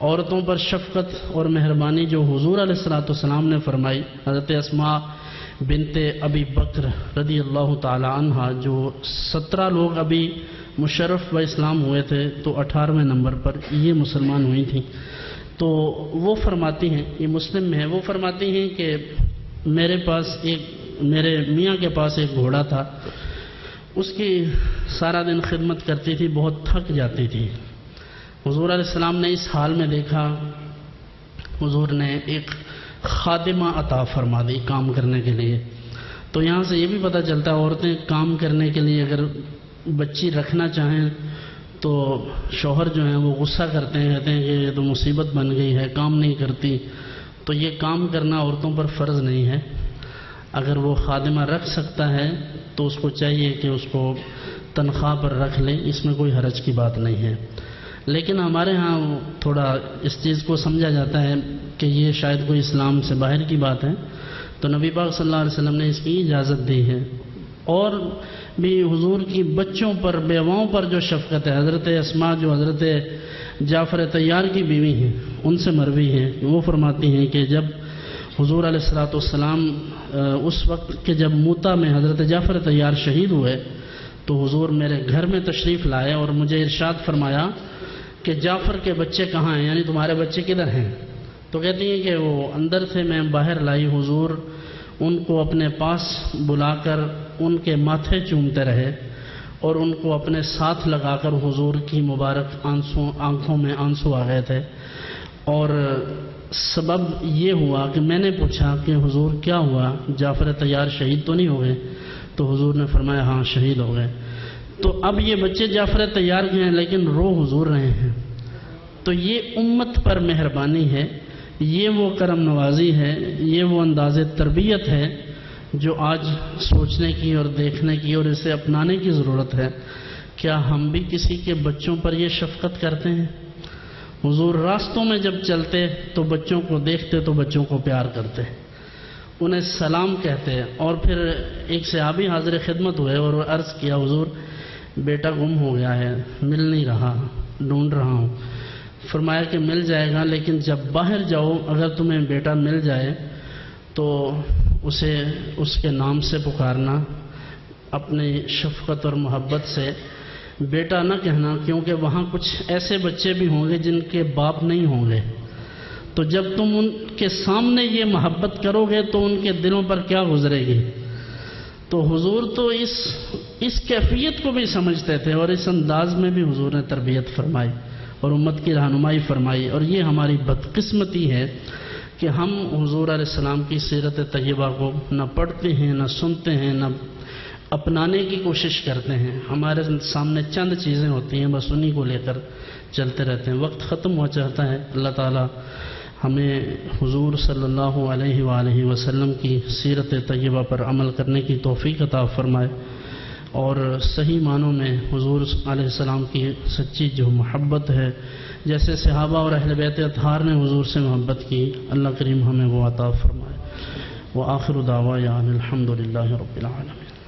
عورتوں پر شفقت اور مہربانی جو حضور علیہ الصلوۃ والسلام نے فرمائی، حضرت اسماء بنت ابی بکر رضی اللہ تعالی عنہا، جو 17 لوگ ابھی مشرف و اسلام ہوئے تھے تو 18ویں نمبر پر یہ مسلمان ہوئی تھیں، تو وہ فرماتی ہیں، یہ مسلم میں ہے، وہ فرماتی ہیں کہ میرے میاں کے پاس ایک گھوڑا تھا، اس کی سارا دن خدمت کرتی تھی، بہت تھک جاتی تھی۔ حضور علیہ السلام نے اس حال میں دیکھا، حضور نے ایک خادمہ عطا فرما دی کام کرنے کے لیے۔ تو یہاں سے یہ بھی پتہ چلتا ہے عورتیں کام کرنے کے لیے اگر بچی رکھنا چاہیں تو شوہر جو ہیں وہ غصہ کرتے ہیں، کہتے ہیں کہ یہ تو مصیبت بن گئی ہے، کام نہیں کرتی، تو یہ کام کرنا عورتوں پر فرض نہیں ہے۔ اگر وہ خادمہ رکھ سکتا ہے تو اس کو چاہیے کہ اس کو تنخواہ پر رکھ لیں، اس میں کوئی حرج کی بات نہیں ہے۔ لیکن ہمارے ہاں تھوڑا اس چیز کو سمجھا جاتا ہے کہ یہ شاید کوئی اسلام سے باہر کی بات ہے، تو نبی پاک صلی اللہ علیہ وسلم نے اس کی اجازت دی ہے۔ اور بھی حضور کی بچوں پر، بیواؤں پر جو شفقت ہے، حضرت اسماء جو حضرت جعفر طیار کی بیوی ہیں ان سے مروی ہے، وہ فرماتی ہیں کہ جب حضور علیہ الصلوۃ والسلام اس وقت کہ جب موتا میں حضرت جعفر طیار شہید ہوئے تو حضور میرے گھر میں تشریف لائے اور مجھے ارشاد فرمایا کہ جعفر کے بچے کہاں ہیں، یعنی تمہارے بچے کدھر ہیں؟ تو کہتی ہیں کہ وہ اندر سے میں باہر لائی، حضور ان کو اپنے پاس بلا کر ان کے ماتھے چومتے رہے اور ان کو اپنے ساتھ لگا کر حضور کی مبارک آنکھوں میں آنسو آ گئے تھے۔ اور سبب یہ ہوا کہ میں نے پوچھا کہ حضور کیا ہوا، جعفر طیار شہید تو نہیں ہو گئے؟ تو حضور نے فرمایا ہاں شہید ہو گئے۔ تو اب یہ بچے جعفر طیار کے ہیں لیکن رو حضور رہے ہیں، تو یہ امت پر مہربانی ہے، یہ وہ کرم نوازی ہے، یہ وہ انداز تربیت ہے جو آج سوچنے کی اور دیکھنے کی اور اسے اپنانے کی ضرورت ہے۔ کیا ہم بھی کسی کے بچوں پر یہ شفقت کرتے ہیں؟ حضور راستوں میں جب چلتے تو بچوں کو دیکھتے تو بچوں کو پیار کرتے، انہیں سلام کہتے، اور پھر ایک صحابی حاضر خدمت ہوئے اور عرض کیا حضور بیٹا گم ہو گیا ہے، مل نہیں رہا، ڈھونڈ رہا ہوں۔ فرمایا کہ مل جائے گا، لیکن جب باہر جاؤ اگر تمہیں بیٹا مل جائے تو اسے اس کے نام سے پکارنا، اپنی شفقت اور محبت سے، بیٹا نہ کہنا، کیونکہ وہاں کچھ ایسے بچے بھی ہوں گے جن کے باپ نہیں ہوں گے، تو جب تم ان کے سامنے یہ محبت کرو گے تو ان کے دلوں پر کیا گزرے گی۔ تو حضور تو اس کیفیت کو بھی سمجھتے تھے اور اس انداز میں بھی حضور نے تربیت فرمائی اور امت کی رہنمائی فرمائی۔ اور یہ ہماری بدقسمتی ہے کہ ہم حضور علیہ السلام کی سیرت طیبہ کو نہ پڑھتے ہیں، نہ سنتے ہیں، نہ اپنانے کی کوشش کرتے ہیں۔ ہمارے سامنے چند چیزیں ہوتی ہیں، بس انہی کو لے کر چلتے رہتے ہیں۔ وقت ختم ہو جاتا ہے۔ اللہ تعالی ہمیں حضور صلی اللہ علیہ وآلہ وسلم کی سیرت طیبہ پر عمل کرنے کی توفیق عطا فرمائے، اور صحیح معنوں میں حضور علیہ السلام کی سچی جو محبت ہے، جیسے صحابہ اور اہل بیت اطہار نے حضور سے محبت کی، اللہ کریم ہمیں وہ عطا فرمائے۔ وآخر دعوانا الحمد للہ رب العالمین۔